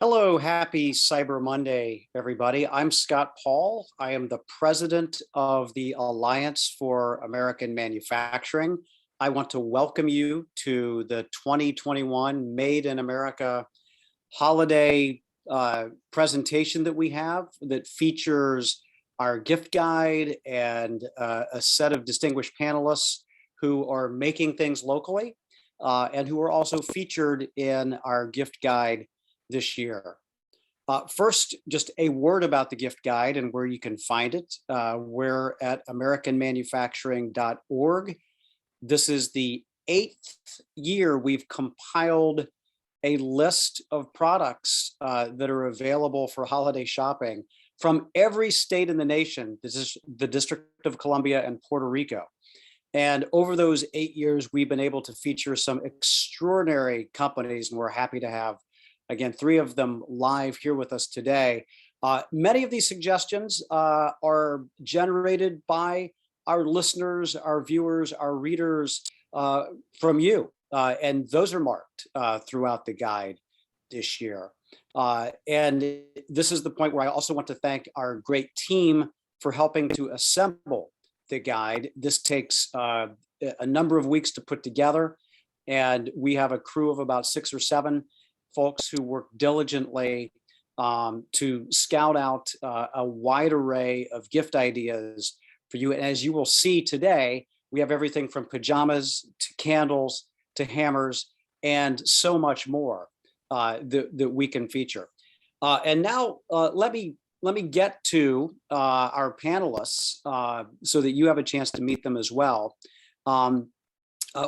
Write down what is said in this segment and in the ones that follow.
Hello, happy Cyber Monday, everybody. I'm Scott Paul. I am the president of the Alliance for American Manufacturing. I want to welcome you to the 2021 Made in America holiday presentation that we have that features our gift guide and a set of distinguished panelists who are making things locally and who are also featured in our gift guide this year. First, just a word about the gift guide and where you can find it. We're at americanmanufacturing.org. This is the 8th year we've compiled a list of products that are available for holiday shopping from every state in the nation. This is the District of Columbia and Puerto Rico. And over those 8 years, we've been able to feature some extraordinary companies, and we're happy to have again, 3 of them live here with us today. Many of these suggestions are generated by our listeners, our viewers, our readers from you. And those are marked throughout the guide this year. And this is the point where I also want to thank our great team for helping to assemble the guide. This takes a number of weeks to put together. And we have a crew of about 6 or 7 folks who work diligently to scout out a wide array of gift ideas for you. And as you will see today, we have everything from pajamas to candles to hammers and so much more that we can feature. And now let me get to our panelists so that you have a chance to meet them as well.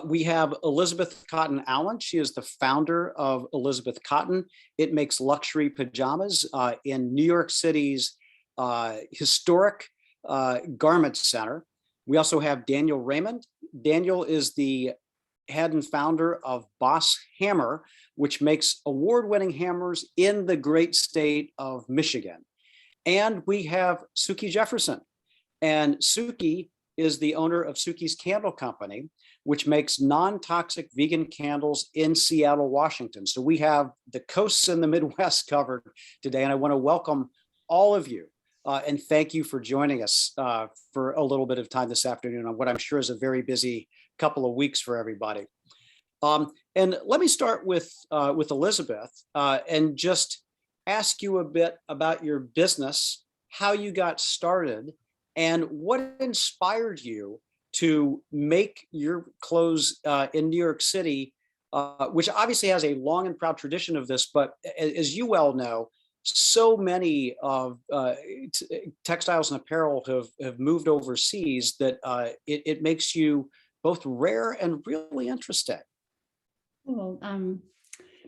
We have Elizabeth Cotton Allen. She is the founder of Elizabeth Cotton. It makes luxury pajamas in New York City's historic garment center. We also have Daniel Raymond. Daniel is the head and founder of Boss Hammer, which makes award-winning hammers in the great state of Michigan. And we have Sukie Jefferson. And Sukie is the owner of Sukis Candle Co, which makes non-toxic vegan candles in Seattle, Washington. So we have the coasts and the Midwest covered today, and I want to welcome all of you and thank you for joining us for a little bit of time this afternoon on what I'm sure is a very busy couple of weeks for everybody. And let me start with Elizabeth and just ask you a bit about your business, how you got started, and what inspired you to make your clothes in New York City, which obviously has a long and proud tradition of this, but as you well know, so many of textiles and apparel have moved overseas that it makes you both rare and really interesting. Well,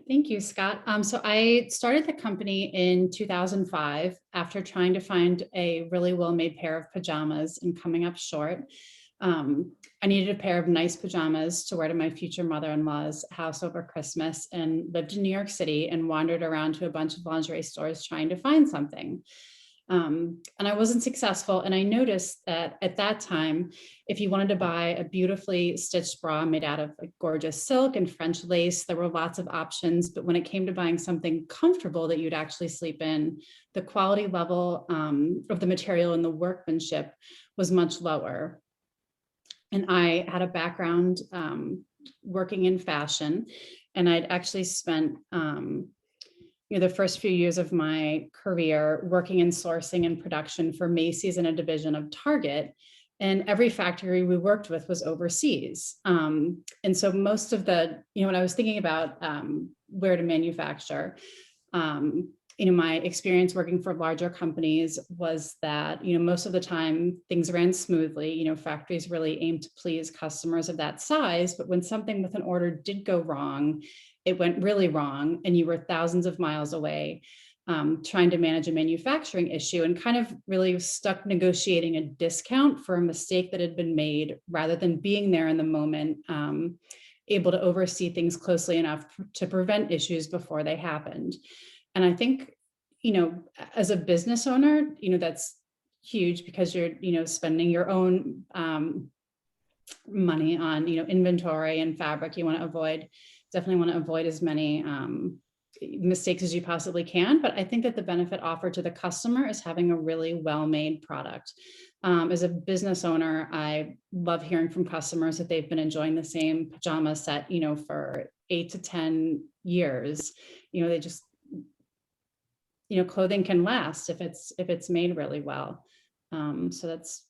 thank you, Scott. So I started the company in 2005 after trying to find a really well-made pair of pajamas and coming up short. I needed a pair of nice pajamas to wear to my future mother-in-law's house over Christmas, and lived in New York City and wandered around to a bunch of lingerie stores trying to find something. And I wasn't successful. And I noticed that at that time, if you wanted to buy a beautifully stitched bra made out of like gorgeous silk and French lace, there were lots of options. But when it came to buying something comfortable that you'd actually sleep in, the quality level of the material and the workmanship was much lower. And I had a background working in fashion, and I'd actually spent the first few years of my career working in sourcing and production for Macy's and a division of Target. And every factory we worked with was overseas. And so most of the, when I was thinking about where to manufacture, my experience working for larger companies was that, most of the time things ran smoothly. Factories really aimed to please customers of that size. But when something with an order did go wrong, it went really wrong, and you were thousands of miles away trying to manage a manufacturing issue, and kind of really stuck negotiating a discount for a mistake that had been made rather than being there in the moment, able to oversee things closely enough to prevent issues before they happened. And I think, as a business owner, that's huge because you're, spending your own money on, inventory and fabric. You want to definitely want to avoid as many mistakes as you possibly can. But I think that the benefit offered to the customer is having a really well-made product. As a business owner, I love hearing from customers that they've been enjoying the same pajama set, for 8 to 10 years. They just, clothing can last if it's made really well. So that's,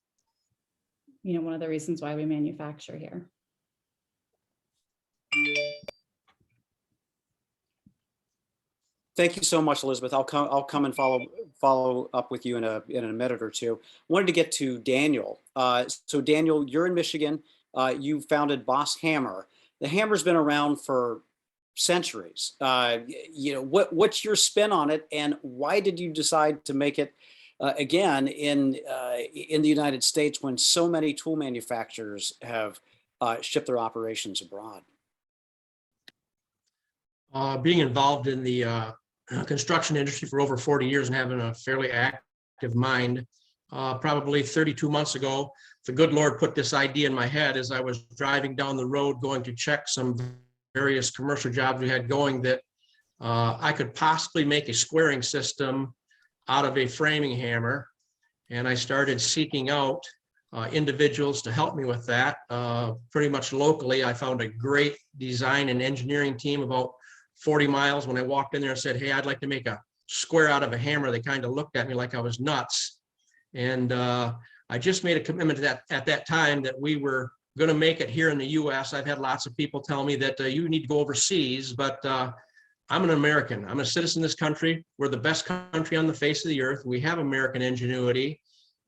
one of the reasons why we manufacture here. Thank you so much, Elizabeth. I'll come and follow up with you in a minute or two. Wanted to get to Daniel. So Daniel, you're in Michigan. You founded Boss Hammer. The hammer's been around for centuries. What's your spin on it, and why did you decide to make it again in the United States when so many tool manufacturers have shipped their operations abroad? Being involved in the construction industry for over 40 years and having a fairly active mind, probably 32 months ago, the good Lord put this idea in my head as I was driving down the road going to check some various commercial jobs we had going, that I could possibly make a squaring system out of a framing hammer. And I started seeking out individuals to help me with that. Pretty much locally, I found a great design and engineering team about 40 miles. When I walked in there and said, hey, I'd like to make a square out of a hammer, they kind of looked at me like I was nuts. And I just made a commitment to that at that time, that we were going to make it here in the US. I've had lots of people tell me that you need to go overseas, but I'm an American. I'm a citizen of this country. We're the best country on the face of the earth. We have American ingenuity,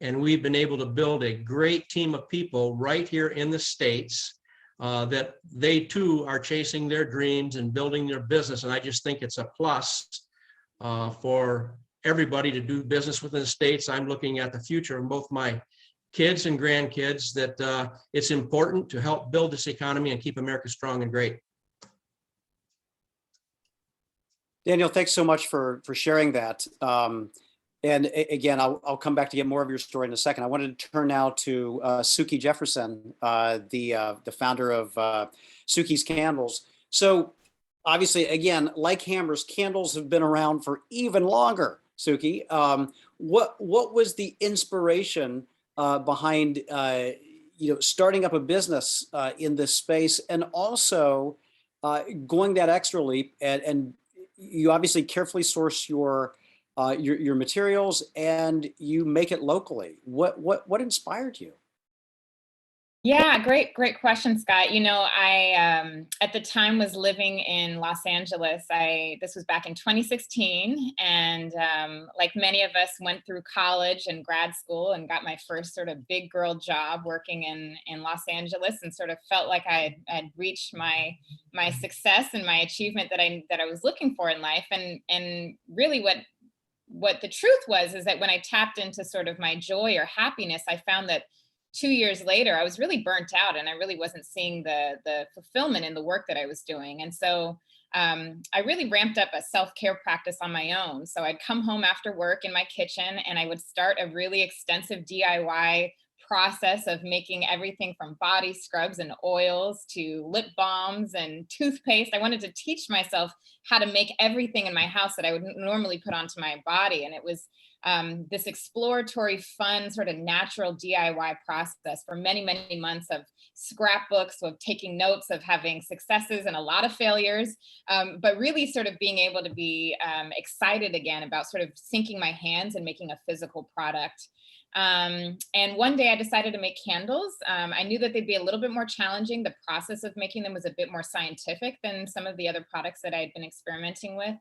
and we've been able to build a great team of people right here in the States that they too are chasing their dreams and building their business. And I just think it's a plus for everybody to do business within the States. I'm looking at the future of both my kids and grandkids, that it's important to help build this economy and keep America strong and great. Daniel, thanks so much for sharing that. And again, I'll come back to get more of your story in a second. I wanted to turn now to Sukie Jefferson, the founder of Sukis Candles. So obviously, again, like hammers, candles have been around for even longer. Sukie, what was the inspiration behind starting up a business in this space, and also going that extra leap, and you obviously carefully source your materials and you make it locally. What inspired you? Yeah, great question, Scott. I at the time was living in Los Angeles. This was back in 2016, and like many of us, went through college and grad school and got my first sort of big girl job working in Los Angeles, and sort of felt like I'd reached my success and my achievement that I was looking for in life. And really what the truth was is that when I tapped into sort of my joy or happiness, I found that 2 years later, I was really burnt out, and I really wasn't seeing the fulfillment in the work that I was doing. And so I really ramped up a self-care practice on my own. So I'd come home after work in my kitchen, and I would start a really extensive DIY process of making everything from body scrubs and oils to lip balms and toothpaste. I wanted to teach myself how to make everything in my house that I would normally put onto my body. And it was this exploratory, fun, sort of natural DIY process for many, many months of scrapbooks, of taking notes, of having successes and a lot of failures, but really sort of being able to be excited again about sort of sinking my hands and making a physical product. And one day I decided to make candles. I knew that they'd be a little bit more challenging. The process of making them was a bit more scientific than some of the other products that I had been experimenting with.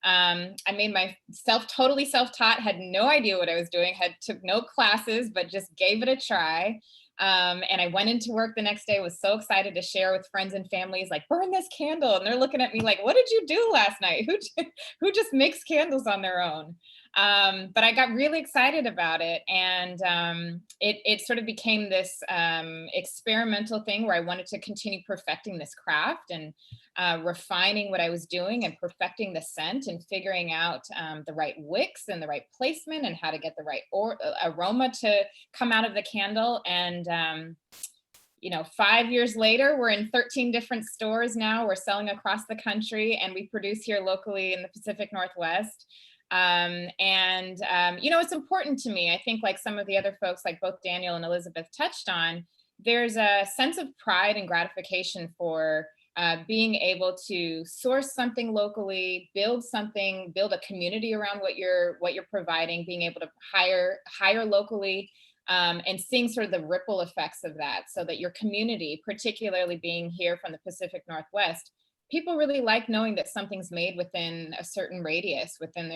I made myself totally self-taught, had no idea what I was doing, took no classes, but just gave it a try. And I went into work the next day, was so excited to share with friends and families, like, burn this candle. And they're looking at me like, what did you do last night? Who just makes candles on their own? But I got really excited about it. And it sort of became this experimental thing where I wanted to continue perfecting this craft and refining what I was doing and perfecting the scent and figuring out the right wicks and the right placement and how to get the right aroma to come out of the candle. And 5 years later, we're in 13 different stores now. We're selling across the country, and we produce here locally in the Pacific Northwest. It's important to me. I think like some of the other folks, like both Daniel and Elizabeth touched on, there's a sense of pride and gratification for being able to source something locally, build a community around what you're providing, being able to hire locally, and seeing sort of the ripple effects of that, so that your community, particularly being here from the Pacific Northwest, people really like knowing that something's made within a certain radius within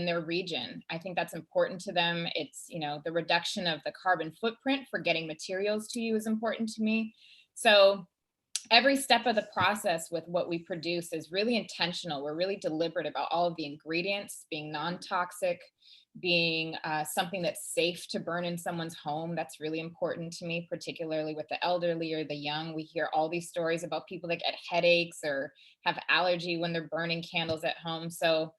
their region. I think that's important to them. It's, the reduction of the carbon footprint for getting materials to you is important to me. So every step of the process with what we produce is really intentional. We're really deliberate about all of the ingredients being non-toxic, being something that's safe to burn in someone's home. That's really important to me, particularly with the elderly or the young. We hear all these stories about people that get headaches or have allergy when they're burning candles at home. So,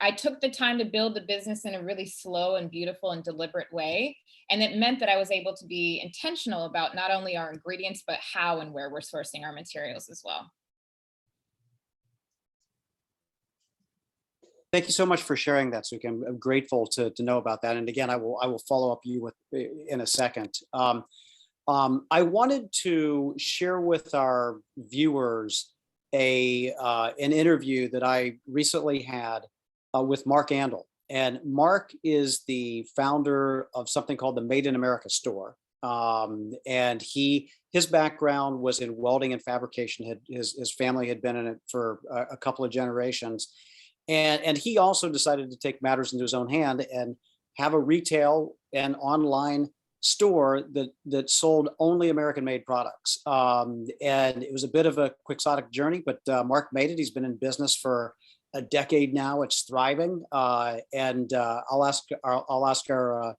I took the time to build the business in a really slow and beautiful and deliberate way. And it meant that I was able to be intentional about not only our ingredients, but how and where we're sourcing our materials as well. Thank you so much for sharing that, Sukie. I'm grateful to know about that. And again, I will follow up you with in a second. I wanted to share with our viewers an interview that I recently had with Mark Andel. And Mark is the founder of something called the Made in America store. And his background was in welding and fabrication. His family had been in it for a couple of generations. And he also decided to take matters into his own hand and have a retail and online store that sold only American-made products. And it was a bit of a quixotic journey, but Mark made it. He's been in business for a decade now. It's thriving. And I'll ask our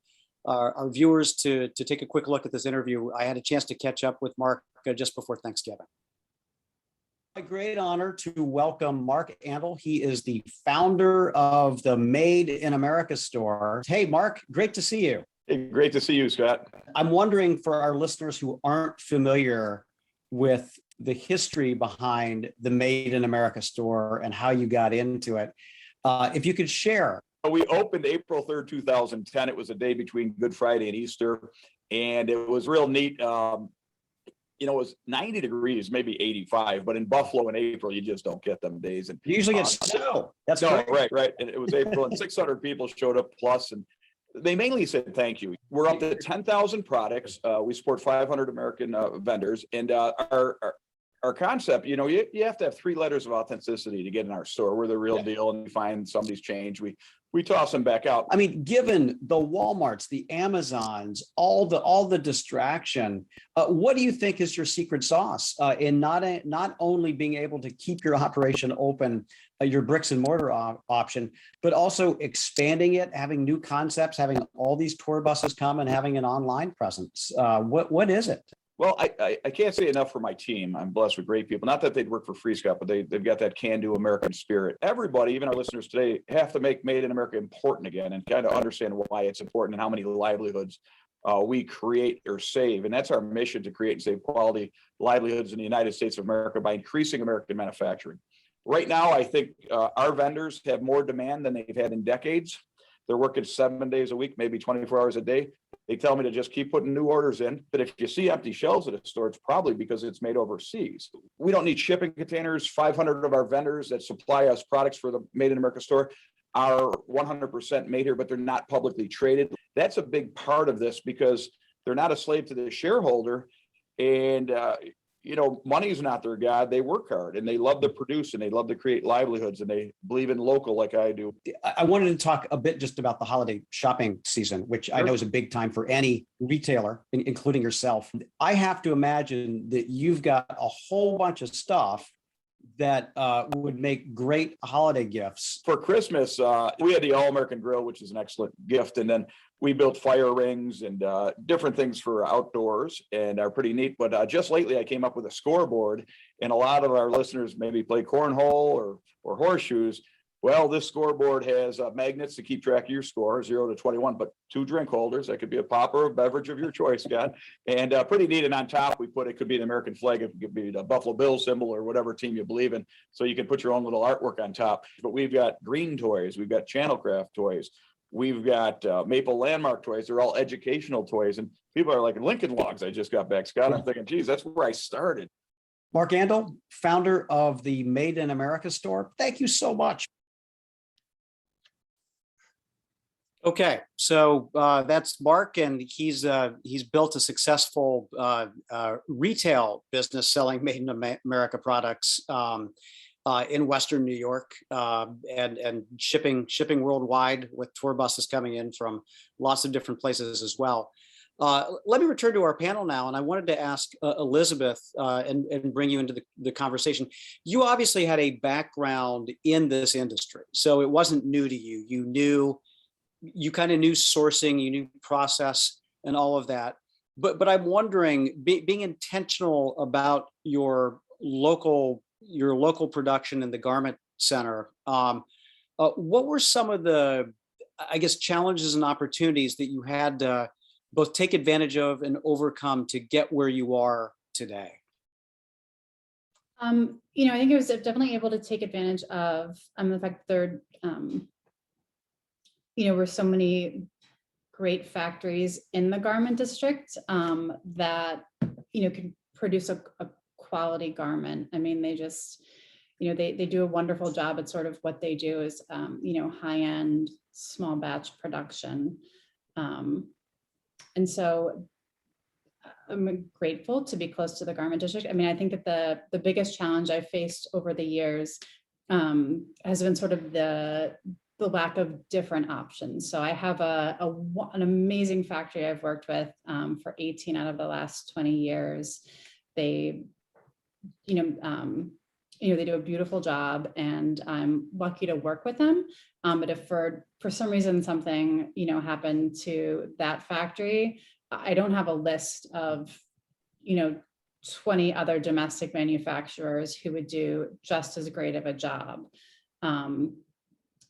viewers to take a quick look at this interview. I had a chance to catch up with Mark just before Thanksgiving. A great honor to welcome Mark Andel. He is the founder of the Made in America store. Hey, Mark, great to see you. Hey, great to see you, Scott. I'm wondering, for our listeners who aren't familiar with the history behind the Made in America store and how you got into it, if you could share. We opened April 3rd, 2010. It was a day between Good Friday and Easter, and it was real neat. It was 90 degrees, maybe 85, but in Buffalo in April, you just don't get them days. And You usually get snow. That's no, great. right. And it was April, and 600 people showed up plus, and they mainly said thank you. We're up to 10,000 products. We support 500 American vendors, and our concept, you have to have 3 letters of authenticity to get in our store. We're the real deal, and we find somebody's change, we toss them back out. I mean, given the Walmarts, the Amazons, all the distraction, what do you think is your secret sauce in not only being able to keep your operation open, your bricks and mortar option, but also expanding it, having new concepts, having all these tour buses come and having an online presence? What is it? Well, I can't say enough for my team. I'm blessed with great people. Not that they'd work for free, Scott, but they've got that can-do American spirit. Everybody, even our listeners today, have to make Made in America important again and kind of understand why it's important and how many livelihoods we create or save. And that's our mission, to create and save quality livelihoods in the United States of America by increasing American manufacturing. Right now, I think our vendors have more demand than they've had in decades. They're working 7 days a week, maybe 24 hours a day. They tell me to just keep putting new orders in. But if you see empty shelves at a store, it's probably because it's made overseas. We don't need shipping containers. 500 of our vendors that supply us products for the Made in America store are 100% made here, but they're not publicly traded. That's a big part of this because they're not a slave to the shareholder. And, money is not their God. They work hard and they love to produce and they love to create livelihoods and they believe in local like I do. I wanted to talk a bit just about the holiday shopping season, which I know is a big time for any retailer, including yourself. I have to imagine that you've got a whole bunch of stuff that would make great holiday gifts. For Christmas, we had the All-American Grill, which is an excellent gift. And then we built fire rings and different things for outdoors and are pretty neat. But just lately, I came up with a scoreboard, and a lot of our listeners maybe play cornhole or horseshoes. Well, this scoreboard has magnets to keep track of your score, 0 to 21, but 2 drink holders. That could be a pop or a beverage of your choice, Scott. And pretty neat. And on top, we put, it could be an American flag, it could be the Buffalo Bills symbol or whatever team you believe in. So you can put your own little artwork on top. But we've got green toys, we've got Channelcraft toys, we've got Maple Landmark toys. They're all educational toys. And people are like, Lincoln Logs, I just got back, Scott. I'm thinking, geez, that's where I started. Mark Andel, founder of the Made in America store. Thank you so much. Okay, so that's Mark, and he's built a successful retail business selling Made in America products in Western New York, and shipping worldwide, with tour buses coming in from lots of different places as well. Let me return to our panel now, and I wanted to ask Elizabeth and bring you into the conversation. You obviously had a background in this industry, so it wasn't new to you. You kind of knew sourcing, you knew process and all of that. But I'm wondering, being intentional about your local production in the garment center, what were some of the, I guess, challenges and opportunities that you had to both take advantage of and overcome to get where you are today? I think it was definitely able to take advantage of the fact there were so many great factories in the garment district that could produce a quality garment. I mean, they just they do a wonderful job at sort of what they do is high-end small batch production, and so I'm grateful to be close to the garment district. I mean, I think that the biggest challenge I faced over the years has been sort of the lack of different options. So I have an amazing factory I've worked with for 18 out of the last 20 years. They, they do a beautiful job, and I'm lucky to work with them. But if for some reason something, happened to that factory, I don't have a list of, 20 other domestic manufacturers who would do just as great of a job.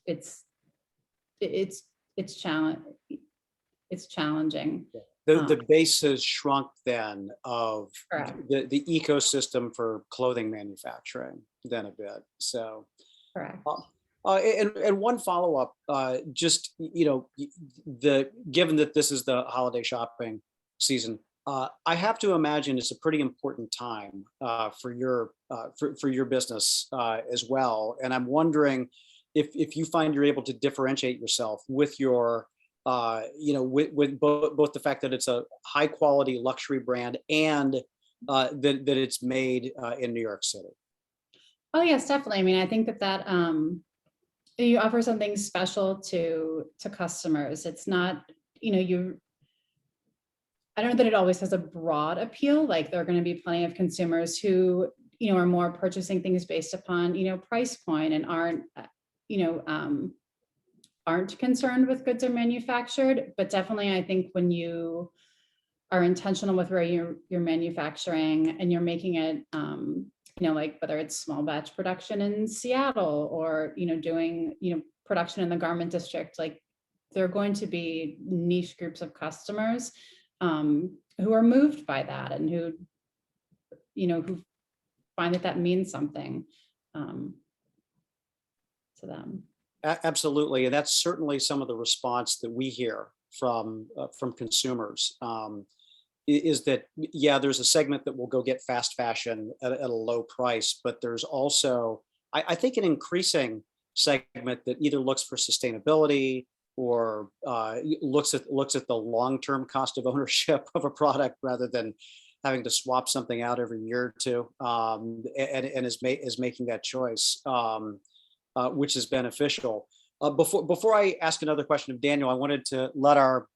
It's challenging. The base has shrunk then of Correct. the ecosystem for clothing manufacturing then a bit. So Correct. and one follow-up, just given that this is the holiday shopping season, I have to imagine it's a pretty important time for your business as well. And I'm wondering if you find you're able to differentiate yourself with your with both the fact that it's a high quality luxury brand and that it's made in New York City. Oh yes, definitely. I mean, I think that you offer something special to customers. It's not, I don't know that it always has a broad appeal. Like, there are going to be plenty of consumers who, are more purchasing things based upon, price point, and aren't concerned with goods are manufactured. But definitely, I think when you are intentional with where you're manufacturing and you're making it, like whether it's small batch production in Seattle or, doing, production in the garment district, like there are going to be niche groups of customers who are moved by that and who find that means something to them. Absolutely, and that's certainly some of the response that we hear from consumers. Is that, yeah, there's a segment that will go get fast fashion at a low price, but there's also, I think, an increasing segment that either looks for sustainability or looks at the long-term cost of ownership of a product rather than having to swap something out every year or two, and is making that choice, which is beneficial. Before I ask another question of Daniel, I wanted to let our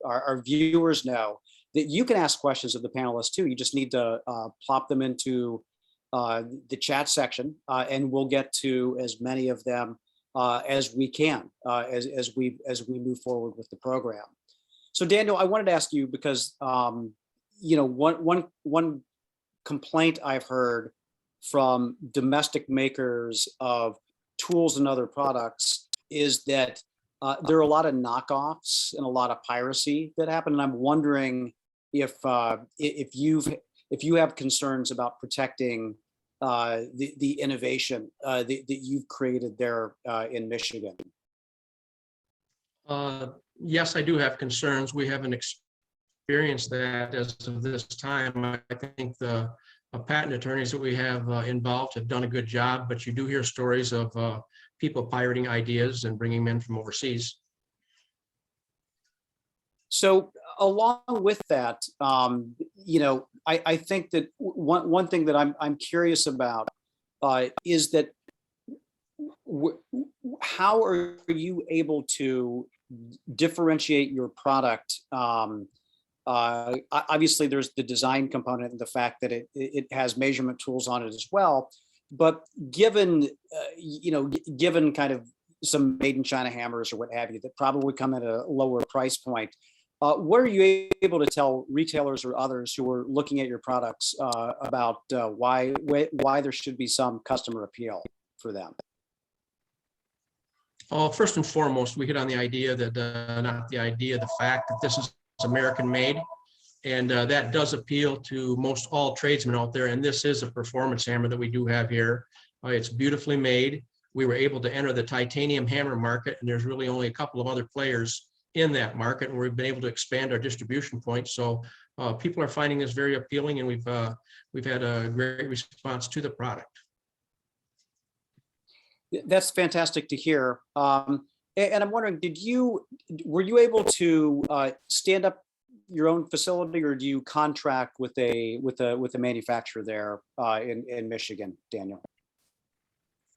viewers know that you can ask questions of the panelists too. You just need to plop them into the chat section, and we'll get to as many of them as we can as we move forward with the program. So Daniel, I wanted to ask you because one complaint I've heard from domestic makers of tools and other products is that there are a lot of knockoffs and a lot of piracy that happen. And I'm wondering if you have concerns about protecting the innovation that you've created there in Michigan. Yes, I do have concerns. We haven't experienced that as of this time. I think the patent attorneys that we have involved have done a good job, but you do hear stories of people pirating ideas and bringing them in from overseas. So along with that, I think that one thing that I'm curious about is that how are you able to differentiate your product? Obviously, there's the design component and the fact that it has measurement tools on it as well. But given given kind of some made in China hammers or what have you that probably come at a lower price point, what are you able to tell retailers or others who are looking at your products about why there should be some customer appeal for them? First and foremost, we hit on the idea that the fact that this is American made, and that does appeal to most all tradesmen out there. And this is a performance hammer that we do have here. It's beautifully made. We were able to enter the titanium hammer market, and there's really only a couple of other players in that market, and we've been able to expand our distribution points. So people are finding this very appealing, and we've had a great response to the product. That's fantastic to hear. And I'm wondering, were you able to stand up your own facility, or do you contract with a manufacturer there in Michigan, Daniel?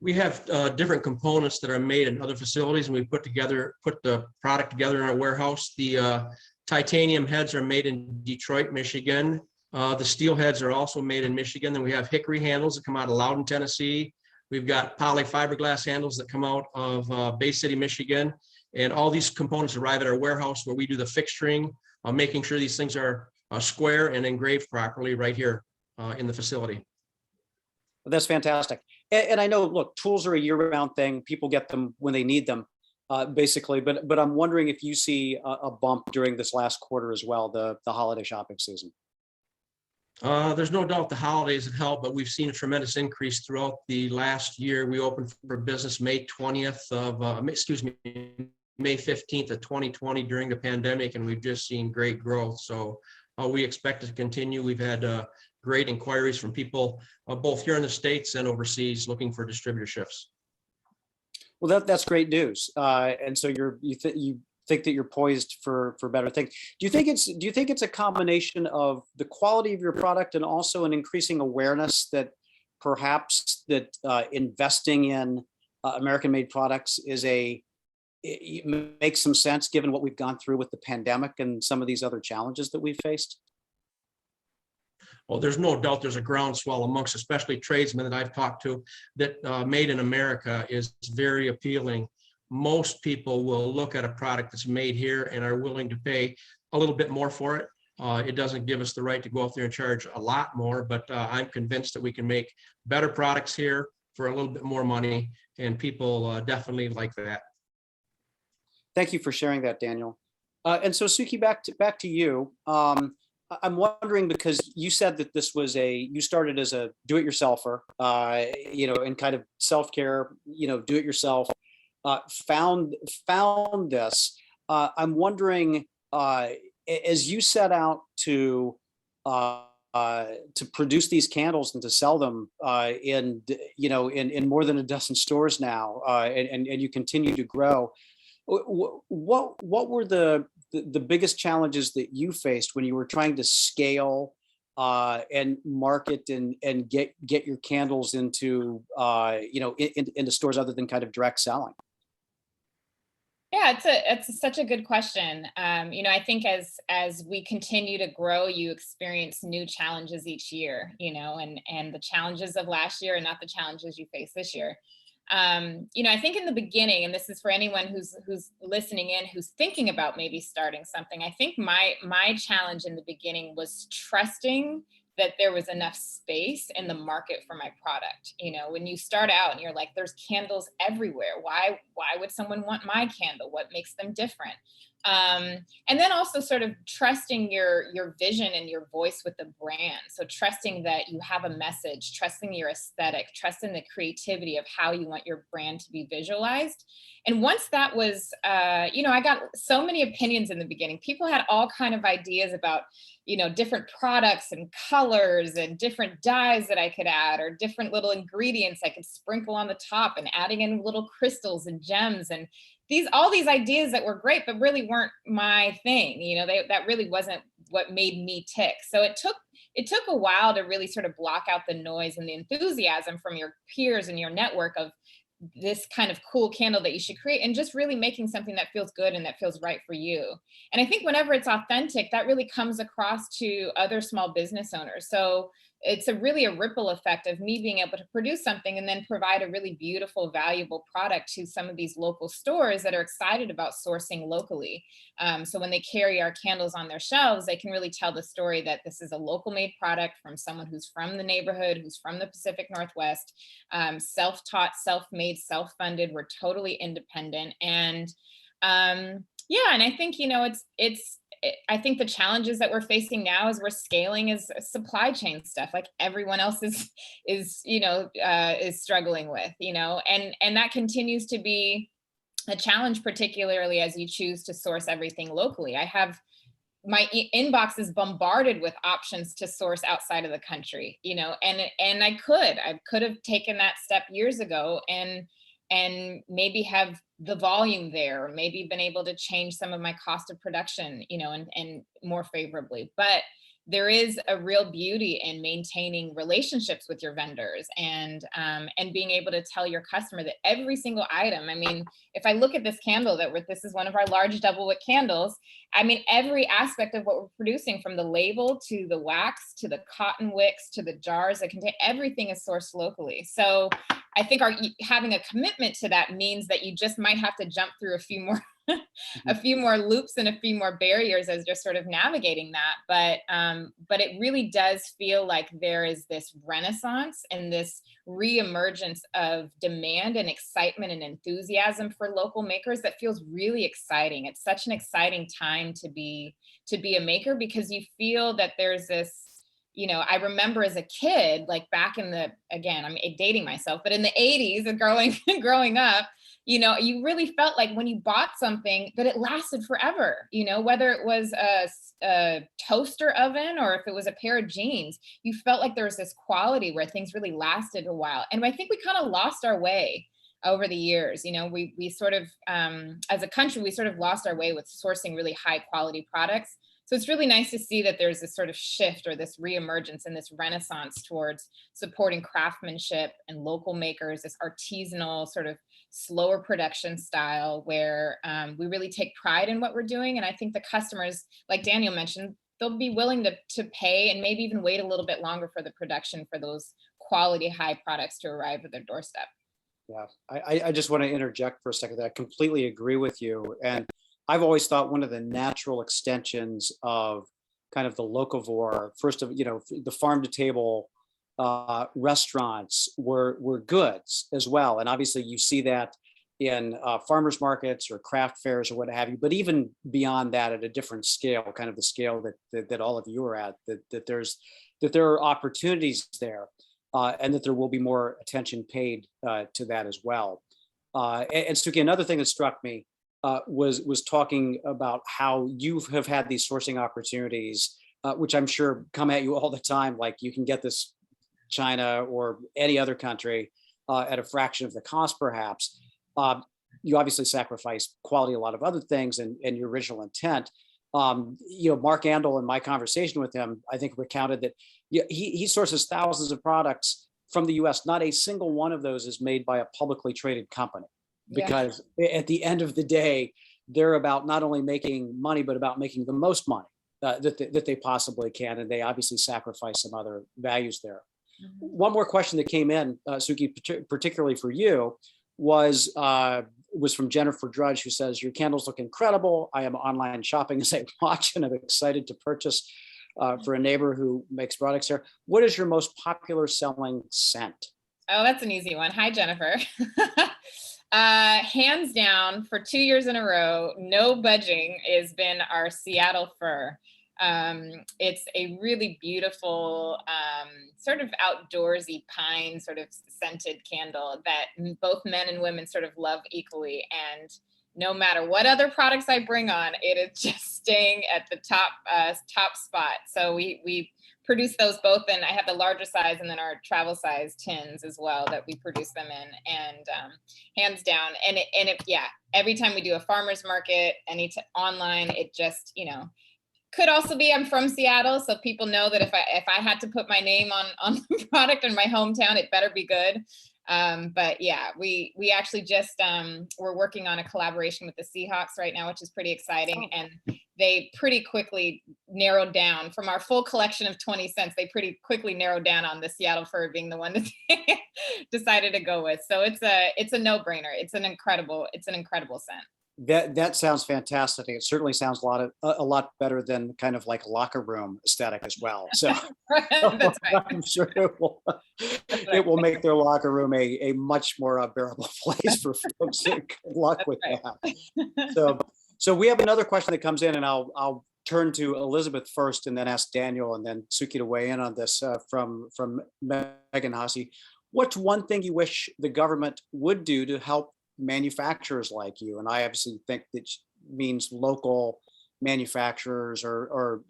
We have different components that are made in other facilities, and we put the product together in our warehouse. The titanium heads are made in Detroit, Michigan. The steel heads are also made in Michigan. Then we have hickory handles that come out of Loudon, Tennessee. We've got poly fiberglass handles that come out of Bay City, Michigan. And all these components arrive at our warehouse where we do the fixturing, making sure these things are square and engraved properly right here in the facility. Well, that's fantastic. And I know, look, tools are a year-round thing. People get them when they need them, basically. But I'm wondering if you see a bump during this last quarter as well, the holiday shopping season. There's no doubt the holidays have helped, but we've seen a tremendous increase throughout the last year. We opened for business May 15th of 2020 during the pandemic, and we've just seen great growth. So we expect it to continue. We've had great inquiries from people both here in the States and overseas looking for distributorships. Well, that's great news. And so you think that you're poised for better things. Do you think it's a combination of the quality of your product and also an increasing awareness that perhaps that investing in American-made products it makes some sense given what we've gone through with the pandemic and some of these other challenges that we've faced? Well, there's no doubt there's a groundswell amongst especially tradesmen that I've talked to that made in America is very appealing. Most people will look at a product that's made here and are willing to pay a little bit more for it. It doesn't give us the right to go out there and charge a lot more, but I'm convinced that we can make better products here for a little bit more money, and people definitely like that. Thank you for sharing that, Daniel. And so Sukie, back to you. I'm wondering, because you said that you started as a do-it-yourselfer, and kind of self-care, do-it-yourself. Found this. I'm wondering, as you set out to produce these candles and to sell them in more than a dozen stores now, and you continue to grow. What were the biggest challenges that you faced when you were trying to scale and market and get your candles into into stores other than kind of direct selling? Yeah, it's such a good question. I think as we continue to grow, you experience new challenges each year, and the challenges of last year are not the challenges you face this year. I think in the beginning, and this is for anyone who's listening in, who's thinking about maybe starting something, I think my challenge in the beginning was trusting that there was enough space in the market for my product. You know, when you start out and you're like, there's candles everywhere. Why would someone want my candle? What makes them different? And then also sort of trusting your vision and your voice with the brand. So trusting that you have a message, trusting your aesthetic, trusting the creativity of how you want your brand to be visualized. And once that was, you know, I got so many opinions in the beginning. People had all kind of ideas about, you know, different products and colors and different dyes that I could add, or different little ingredients I could sprinkle on the top, and adding in little crystals and gems, and all these ideas that were great, but really weren't my thing. You know, that really wasn't what made me tick. So it took a while to really sort of block out the noise and the enthusiasm from your peers and your network of this kind of cool candle that you should create, and just really making something that feels good and that feels right for you. And I think whenever it's authentic, that really comes across to other small business owners. So it's really a ripple effect of me being able to produce something and then provide a really beautiful, valuable product to some of these local stores that are excited about sourcing locally. So when they carry our candles on their shelves, they can really tell the story that this is a local made product from someone who's from the neighborhood, who's from the Pacific Northwest, self-taught, self-made, self-funded. We're totally independent. And yeah, and I think, you know, I think the challenges that we're facing now as we're scaling is supply chain stuff, like everyone else is struggling with, you know, and that continues to be a challenge, particularly as you choose to source everything locally. I have my inbox is bombarded with options to source outside of the country, you know, and I could have taken that step years ago and maybe have the volume there, or maybe been able to change some of my cost of production, you know, and more favorably. But there is a real beauty in maintaining relationships with your vendors and being able to tell your customer that every single item, I mean, if I look at this candle this is one of our large double wick candles. I mean, every aspect of what we're producing, from the label to the wax, to the cotton wicks, to the jars that contain, everything is sourced locally. So I think having a commitment to that means that you just might have to jump through a few more a few more loops and a few more barriers as you're sort of navigating that. But it really does feel like there is this renaissance and this reemergence of demand and excitement and enthusiasm for local makers that feels really exciting. It's such an exciting time to be a maker, because you feel that there's this, you know, I remember as a kid, like back in again, I'm dating myself, but in the 80s and growing up, you know, you really felt like when you bought something that it lasted forever, you know, whether it was a toaster oven or if it was a pair of jeans, you felt like there was this quality where things really lasted a while. And I think we kind of lost our way over the years. You know, we sort of, as a country, we sort of lost our way with sourcing really high quality products. So it's really nice to see that there's this sort of shift, or this reemergence and this renaissance towards supporting craftsmanship and local makers, this artisanal sort of slower production style where we really take pride in what we're doing. And I think the customers, like Daniel mentioned, they'll be willing to pay and maybe even wait a little bit longer for the production for those quality high products to arrive at their doorstep. Yeah, I just want to interject for a second. I completely agree with you. And I've always thought one of the natural extensions of kind of the locavore, first of, you know, the farm to table restaurants were goods as well. And obviously you see that in farmers markets or craft fairs or what have you, but even beyond that at a different scale, kind of the scale that all of you are at, that there are opportunities there and that there will be more attention paid to that as well. And Sukie, another thing that struck me was talking about how you have had these sourcing opportunities, which I'm sure come at you all the time. Like you can get this China or any other country at a fraction of the cost, perhaps. You obviously sacrifice quality, a lot of other things, and your original intent. You know, Mark Andel, in my conversation with him, I think recounted that he sources thousands of products from the U.S. Not a single one of those is made by a publicly traded company, because at the end of the day, they're about not only making money, but about making the most money that they possibly can. And they obviously sacrifice some other values there. Mm-hmm. One more question that came in, Sukie, particularly for you, was from Jennifer Drudge, who says, your candles look incredible. I am online shopping as I watch and I'm excited to purchase. for a neighbor who makes products here. What is your most popular selling scent? Oh, that's an easy one. Hi, Jennifer. Hands down, for 2 years in a row, no budging, has been our Seattle fir. It's a really beautiful, sort of outdoorsy pine sort of scented candle that both men and women sort of love equally. And no matter what other products I bring on, it is just staying at the top spot. So we produce those both, and I have the larger size and then our travel size tins as well that we produce them in, and hands down. And yeah, every time we do a farmer's market, online, it just, could also be I'm from Seattle, so people know that if I had to put my name on the product in my hometown, it better be good. But yeah, we actually just we're working on a collaboration with the Seahawks right now, which is pretty exciting. And they pretty quickly narrowed down from our full collection of 20 cents. They pretty quickly narrowed down on the Seattle fir being the one that they decided to go with. So it's a no-brainer. It's an incredible scent. That sounds fantastic. It certainly sounds a lot better than kind of like locker room aesthetic as well. So That's right. I'm sure it will make their locker room a much more bearable place for folks. Good luck with that. So we have another question that comes in, and I'll turn to Elizabeth first, and then ask Daniel, and then Sukie to weigh in on this from Megan Hasse. What's one thing you wish the government would do to help manufacturers like you? And I obviously think that means local manufacturers or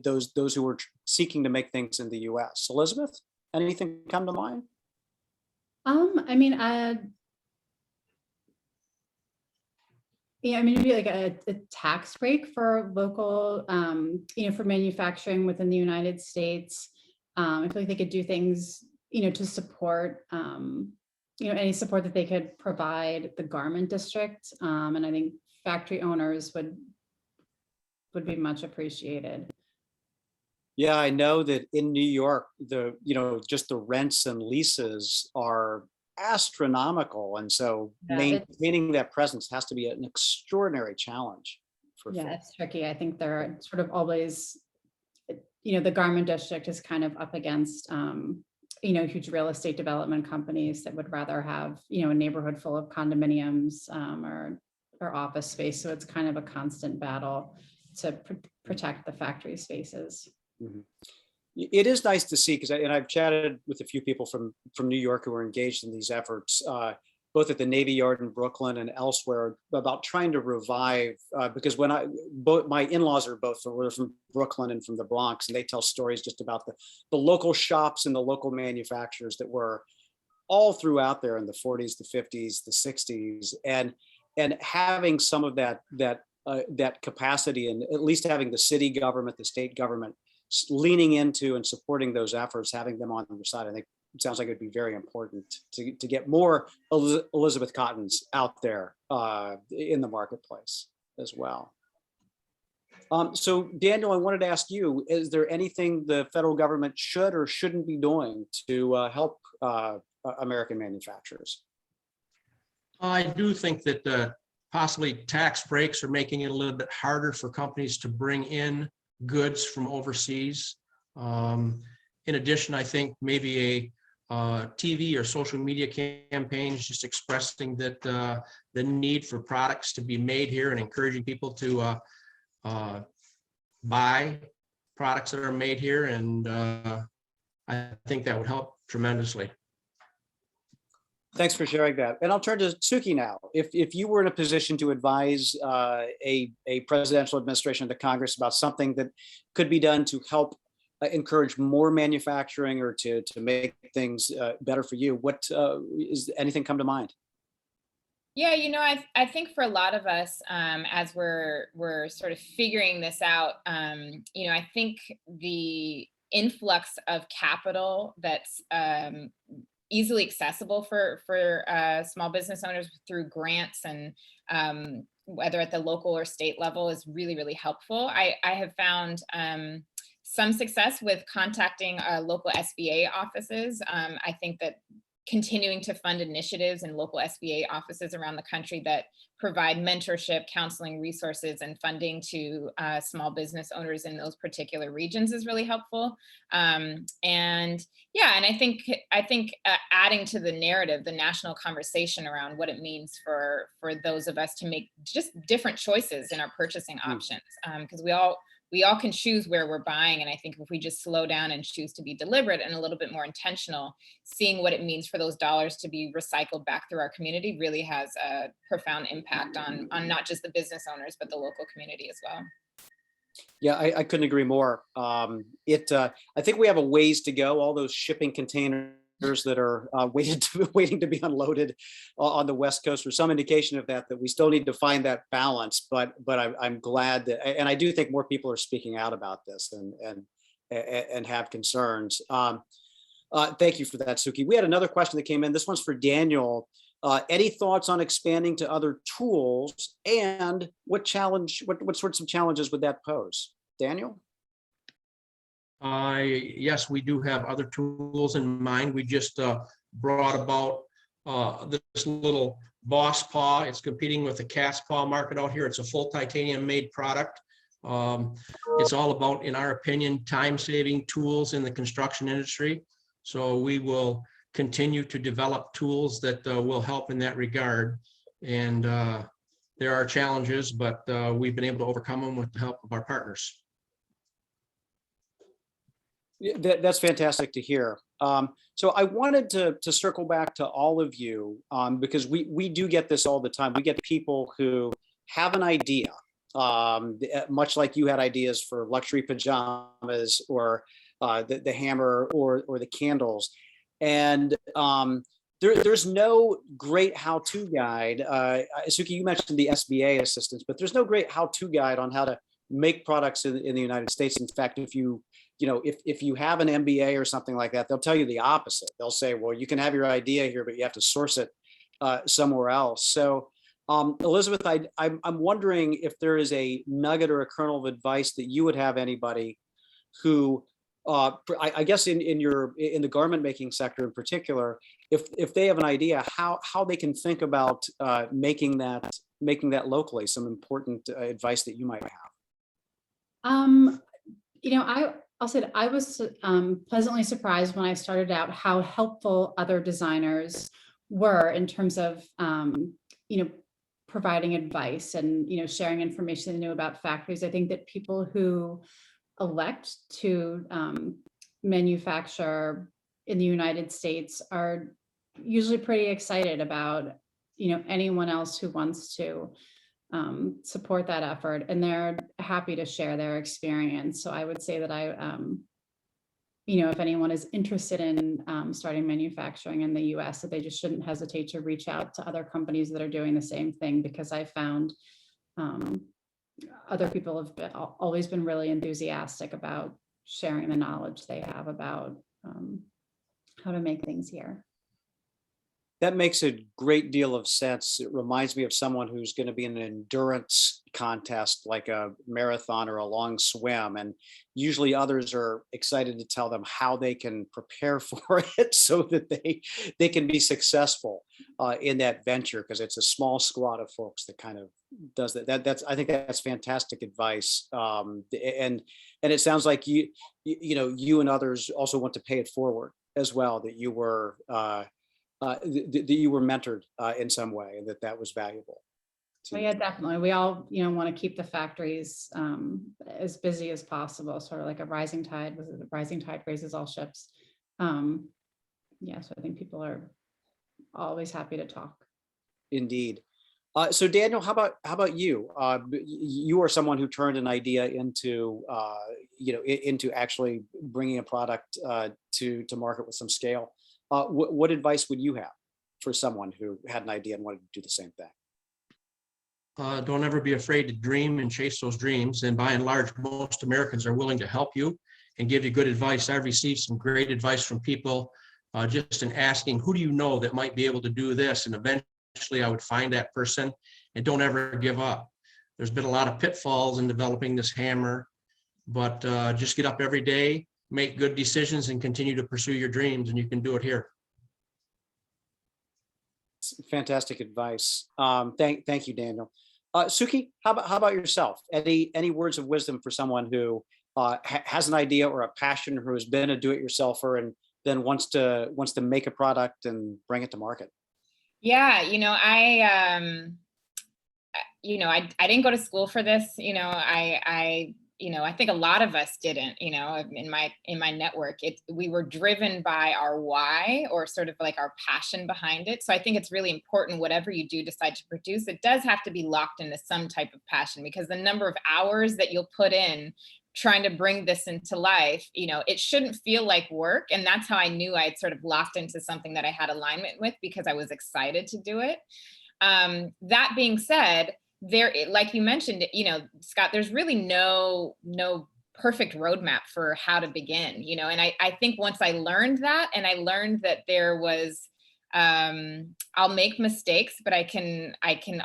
those who are seeking to make things in the US. Elizabeth, anything come to mind? Maybe like a tax break for local, for manufacturing within the United States. I feel like they could do things, to support, any support that they could provide the garment district. And I think factory owners would be much appreciated. Yeah, I know that in New York, just the rents and leases are astronomical. And so maintaining that presence has to be an extraordinary challenge for folks. It's tricky. I think they're sort of always, the garment district is kind of up against, huge real estate development companies that would rather have, a neighborhood full of condominiums or office space. So it's kind of a constant battle to protect the factory spaces. Mm-hmm. It is nice to see, because I've chatted with a few people from New York who are engaged in these efforts, both at the Navy Yard in Brooklyn and elsewhere, about trying to revive, because both my in-laws are were from Brooklyn and from the Bronx, and they tell stories just about the local shops and the local manufacturers that were all throughout there in the 40s, the 50s, the 60s, and having some of that capacity, and at least having the city government, the state government leaning into and supporting those efforts, having them on their side. I think it sounds like it'd be very important to get more Elizabeth Cottons out there in the marketplace as well. So Daniel, I wanted to ask you, is there anything the federal government should or shouldn't be doing to help American manufacturers? I do think that possibly tax breaks are making it a little bit harder for companies to bring in goods from overseas. In addition, I think maybe a TV or social media campaigns just expressing that the need for products to be made here and encouraging people to buy products that are made here. And I think that would help tremendously. Thanks for sharing that. And I'll turn to Sukie now. If you were in a position to advise a presidential administration of the Congress about something that could be done to help encourage more manufacturing or to make things better for you, what is anything come to mind? Yeah, I think for a lot of us, as we're sort of figuring this out, I think the influx of capital that's easily accessible for small business owners through grants and whether at the local or state level is really, really helpful. I have found some success with contacting local SBA offices. I think that continuing to fund initiatives in local SBA offices around the country that provide mentorship, counseling, resources, and funding to small business owners in those particular regions is really helpful. And yeah, and I think adding to the narrative, the national conversation around what it means for those of us to make just different choices in our purchasing options, because we all can choose where we're buying. And I think if we just slow down and choose to be deliberate and a little bit more intentional, seeing what it means for those dollars to be recycled back through our community really has a profound impact on not just the business owners, but the local community as well. Yeah, I couldn't agree more. I think we have a ways to go. All those shipping containers that are waiting to be unloaded on the West Coast, or some indication of that we still need to find that balance. But I'm glad that, and I do think more people are speaking out about this and have concerns. Thank you for that, Sukie. We had another question that came in. This one's for Daniel. Any thoughts on expanding to other tools, and what sorts of challenges would that pose? Daniel? Yes, we do have other tools in mind. We just brought about this little boss paw. It's competing with the cat's paw market out here. It's a full titanium made product. It's all about, in our opinion, time-saving tools in the construction industry. So we will continue to develop tools that will help in that regard. And there are challenges, but we've been able to overcome them with the help of our partners. That's fantastic to hear. So I wanted to circle back to all of you, because we do get this all the time. We get people who have an idea, much like you had ideas for luxury pajamas, or the hammer, or the candles. And there's no great how-to guide. Sukie, you mentioned the SBA assistance, but there's no great how-to guide on how to make products in the United States. In fact, if you have an MBA or something like that, they'll tell you the opposite. They'll say, well, you can have your idea here, but you have to source it somewhere else. So Elizabeth, I'm wondering if there is a nugget or a kernel of advice that you would have anybody who, I guess in the garment making sector in particular, if they have an idea, how they can think about making that locally. Some important advice that you might have. I'll say that I was pleasantly surprised when I started out how helpful other designers were in terms of, providing advice and, sharing information they knew about factories. I think that people who elect to manufacture in the United States are usually pretty excited about, anyone else who wants to support that effort, and they're happy to share their experience. So I would say that if anyone is interested in starting manufacturing in the US, that they just shouldn't hesitate to reach out to other companies that are doing the same thing, because I found other people have always been really enthusiastic about sharing the knowledge they have about how to make things here. That makes a great deal of sense. It reminds me of someone who's going to be in an endurance contest, like a marathon or a long swim. And usually others are excited to tell them how they can prepare for it so that they can be successful in that venture, because it's a small squad of folks that kind of does that. I think that's fantastic advice. And it sounds like you and others also want to pay it forward as well, that you were that you were mentored in some way, and that was valuable. Well, yeah, definitely. We all, want to keep the factories as busy as possible, sort of like a rising tide. The rising tide raises all ships. So I think people are always happy to talk. Indeed. So Daniel, how about you? You are someone who turned an idea into into actually bringing a product to market with some scale. What advice would you have for someone who had an idea and wanted to do the same thing? Don't ever be afraid to dream and chase those dreams. And by and large, most Americans are willing to help you and give you good advice. I've received some great advice from people just in asking, who do you know that might be able to do this? And eventually I would find that person. And don't ever give up. There's been a lot of pitfalls in developing this hammer, but just get up every day, make good decisions, and continue to pursue your dreams, and you can do it here. Fantastic advice. Thank you, Daniel. Suki, how about yourself? Any words of wisdom for someone who has an idea or a passion, who has been a do-it-yourselfer and then wants to make a product and bring it to market? Yeah, I didn't go to school for this. I think a lot of us didn't, in my network, we were driven by our why, or sort of like our passion behind it. So I think it's really important, whatever you do decide to produce, it does have to be locked into some type of passion, because the number of hours that you'll put in trying to bring this into life, it shouldn't feel like work. And that's how I knew I'd sort of locked into something that I had alignment with, because I was excited to do it. That being said, like you mentioned, Scott, there's really no perfect roadmap for how to begin, and I think once I learned that, and I learned that there was, I'll make mistakes, but I can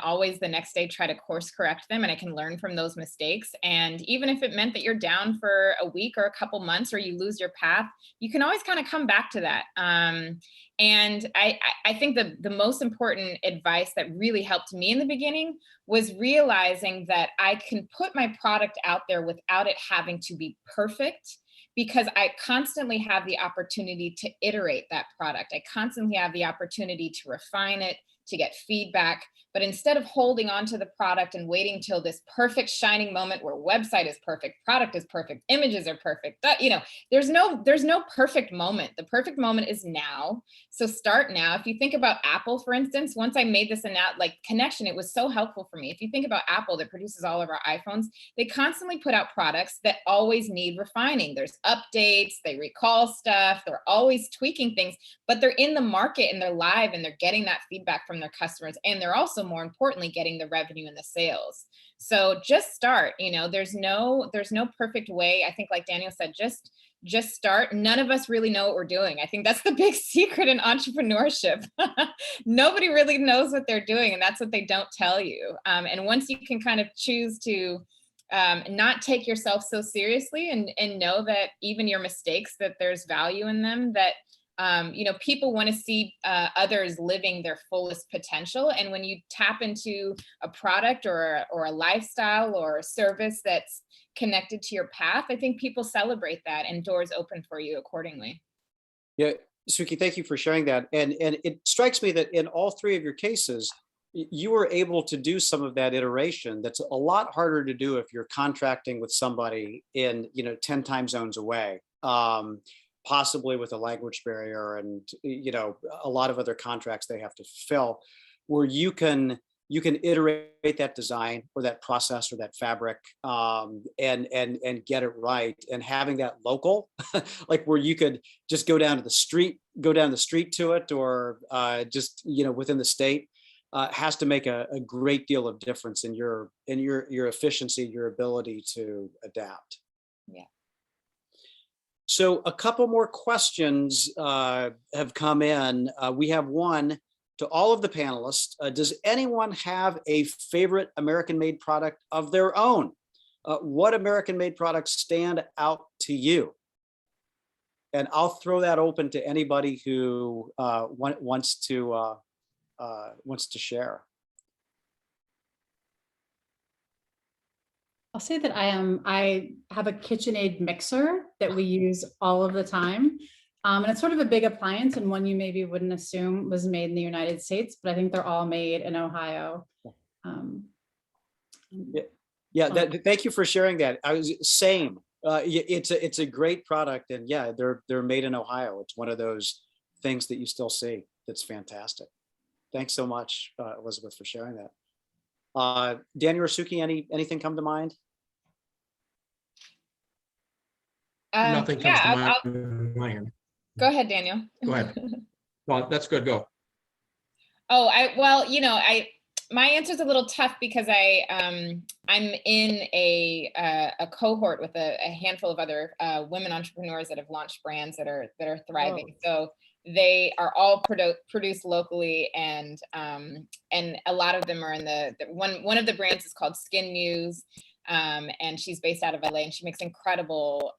always the next day try to course correct them, and I can learn from those mistakes. And even if it meant that you're down for a week or a couple months, or you lose your path, you can always kind of come back to that. And I think the most important advice that really helped me in the beginning was realizing that I can put my product out there without it having to be perfect, because I constantly have the opportunity to iterate that product. I constantly have the opportunity to refine it, to get feedback. But instead of holding on to the product and waiting till this perfect shining moment where website is perfect, product is perfect, images are perfect, there's no perfect moment. The perfect moment is now. So start now. If you think about Apple, for instance, once I made this connection, it was so helpful for me. If you think about Apple, that produces all of our iPhones, they constantly put out products that always need refining. There's updates, they recall stuff, they're always tweaking things, but they're in the market and they're live and they're getting that feedback from their customers. And they're also, more importantly, getting the revenue and the sales. So just start. There's no perfect way. I think, like Daniel said, just start. None of us really know what we're doing. I think that's the big secret in entrepreneurship. Nobody really knows what they're doing, and that's what they don't tell you. And once you can kind of choose to not take yourself so seriously, and know that even your mistakes, that there's value in them, that people want to see others living their fullest potential. And when you tap into a product or a lifestyle or a service that's connected to your path, I think people celebrate that, and doors open for you accordingly. Yeah, Suki, thank you for sharing that. And it strikes me that in all three of your cases, you were able to do some of that iteration that's a lot harder to do if you're contracting with somebody in 10 time zones away. Possibly with a language barrier and a lot of other contracts they have to fill, where you can iterate that design or that process or that fabric, and get it right. And having that local, like where you could just go down the street to it, or just within the state, has to make a great deal of difference in your efficiency, your ability to adapt. Yeah. So a couple more questions have come in. We have one to all of the panelists. Does anyone have a favorite American-made product of their own? What American-made products stand out to you? And I'll throw that open to anybody who wants to share. I'll say that I have a KitchenAid mixer that we use all of the time. And it's sort of a big appliance, and one you maybe wouldn't assume was made in the United States, but I think they're all made in Ohio. Thank you for sharing that. Same. It's a great product, and yeah, they're made in Ohio. It's one of those things that you still see. That's fantastic. Thanks so much, Elizabeth, for sharing that. Daniel or Suki, anything come to mind? Nothing comes to mind. Go ahead, Daniel. Go ahead. Well, that's good. Go. Oh, my answer is a little tough, because I'm in a cohort with a handful of other women entrepreneurs that have launched brands that are thriving. So they are all produced locally, and a lot of them are in the one of the brands is called Skin News. And she's based out of LA, and she makes incredible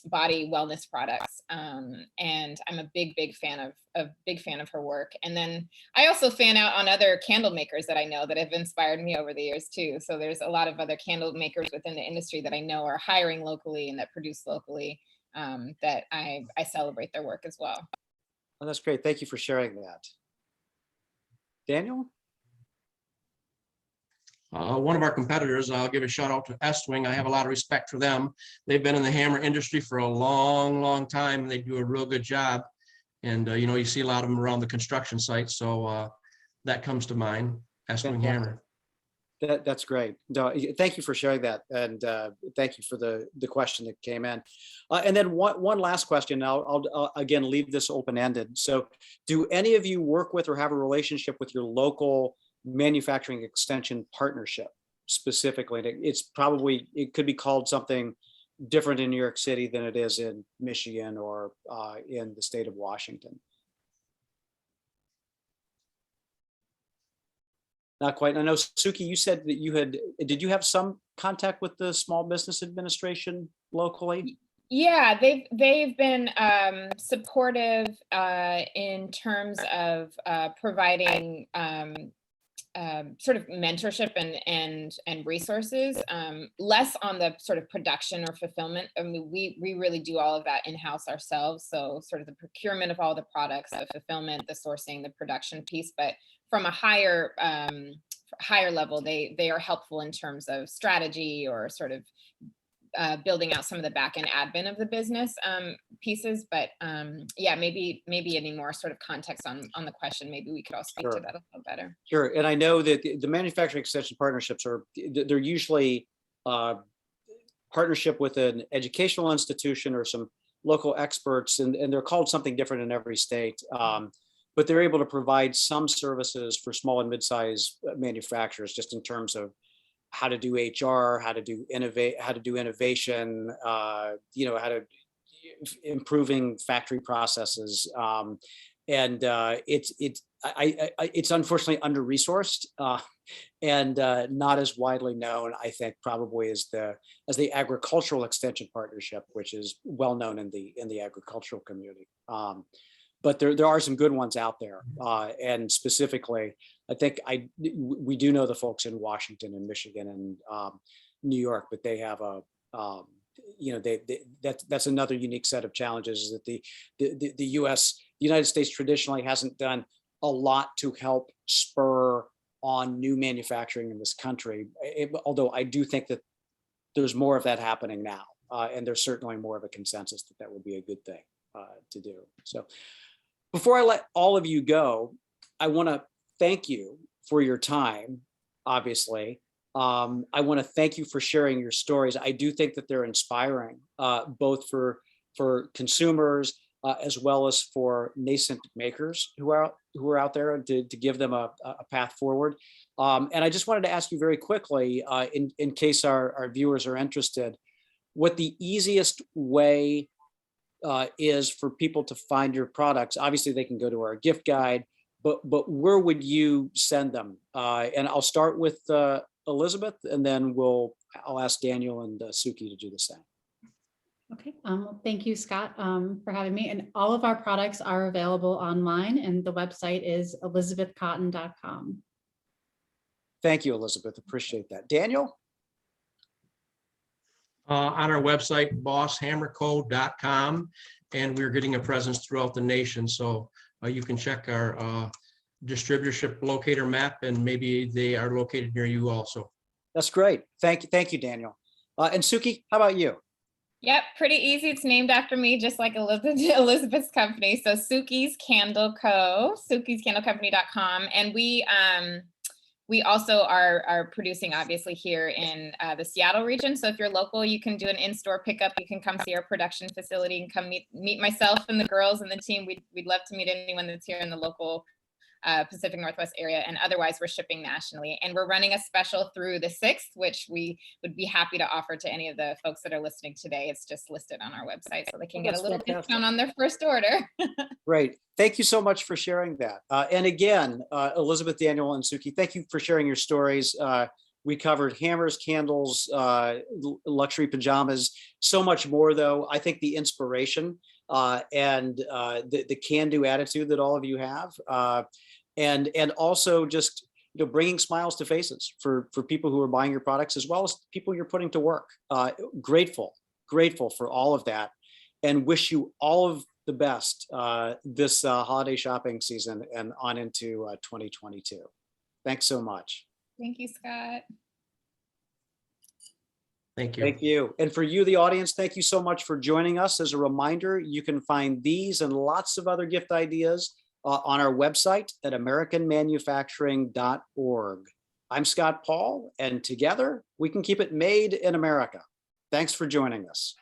body wellness products. And I'm a big fan of her work. And then I also fan out on other candle makers that I know that have inspired me over the years too. So there's a lot of other candle makers within the industry that I know are hiring locally and that produce locally, that I celebrate their work as well. Oh, that's great. Thank you for sharing that. Daniel? One of our competitors, I'll give a shout out to Estwing. I have a lot of respect for them. They've been in the hammer industry for a long time, and they do a real good job. And, you know, you see a lot of them around the construction sites. So that comes to mind, Estwing Hammer. That's great. No, thank you for sharing that. And thank you for the question that came in. And then one last question. I'll again leave this open-ended. So do any of you work with or have a relationship with your local manufacturing extension partnership specifically? It could be called something different in New York City than it is in Michigan or in the state of Washington. Not quite. I know, Sukie, you said that did you have some contact with the Small Business Administration locally? Yeah, they've been supportive in terms of providing sort of mentorship and resources, less on the sort of production or fulfillment. I mean, we really do all of that in-house ourselves. So sort of the procurement of all the products, the fulfillment, the sourcing, the production piece, but from a higher level, they are helpful in terms of strategy or sort of building out some of the back end admin of the business pieces. But yeah, maybe any more sort of context on the question, maybe we could all speak to that a little better. Sure. And I know that the manufacturing extension partnerships they're usually partnership with an educational institution or some local experts, and they're called something different in every state. But they're able to provide some services for small and mid-sized manufacturers, just in terms of how to do HR, how to do innovation, you know, how to improving factory processes, and it's unfortunately under-resourced and not as widely known, I think, probably as the agricultural extension partnership, which is well known in the agricultural community. But there are some good ones out there, and specifically, I think we do know the folks in Washington and Michigan and New York, but they have you know, that's another unique set of challenges, is that the United States traditionally hasn't done a lot to help spur on new manufacturing in this country. Although I do think that there's more of that happening now, and there's certainly more of a consensus that would be a good thing to do. So before I let all of you go, I want to thank you for your time, obviously. I want to thank you for sharing your stories. I do think that they're inspiring, both for consumers as well as for nascent makers who are out there, to give them a path forward. And I just wanted to ask you very quickly, in case our viewers are interested, what the easiest way is for people to find your products. Obviously, they can go to our gift guide, but where would you send them? And I'll start with Elizabeth, and then I'll ask Daniel and Sukie to do the same. Okay. Well, thank you, Scott, for having me. And all of our products are available online, and the website is elizabethcotton.com. Thank you, Elizabeth. Appreciate that. Daniel? On our website, bosshammerco.com, and we're getting a presence throughout the nation. So you can check our distributorship locator map, and maybe they are located near you also. That's great. Thank you, Daniel. And Sukie, how about you? Yep, pretty easy. It's named after me, just like Elizabeth's company. So Sukis Candle Co, sukiscandlecompany.com. And we also are producing, obviously, here in the Seattle region. So if you're local, you can do an in-store pickup. You can come see our production facility and come meet myself and the girls and the team. We'd love to meet anyone that's here in the local Pacific Northwest area. And otherwise, we're shipping nationally. And we're running a special through the 6th, which we would be happy to offer to any of the folks that are listening today. It's just listed on our website, so they can get a little discount on their first order. Great. Thank you so much for sharing that. And again, Elizabeth, Daniel, and Sukie, thank you for sharing your stories. We covered hammers, candles, luxury pajamas, so much more though. I think the inspiration and the can-do attitude that all of you have, and also just bringing smiles to faces for people who are buying your products, as well as people you're putting to work. Grateful for all of that, and wish you all of the best this holiday shopping season and on into 2022. Thanks so much. Thank you, Scott. Thank you. Thank you. And for you, the audience, thank you so much for joining us. As a reminder, you can find these and lots of other gift ideas on our website at americanmanufacturing.org. I'm Scott Paul, and together we can keep it made in America. Thanks for joining us.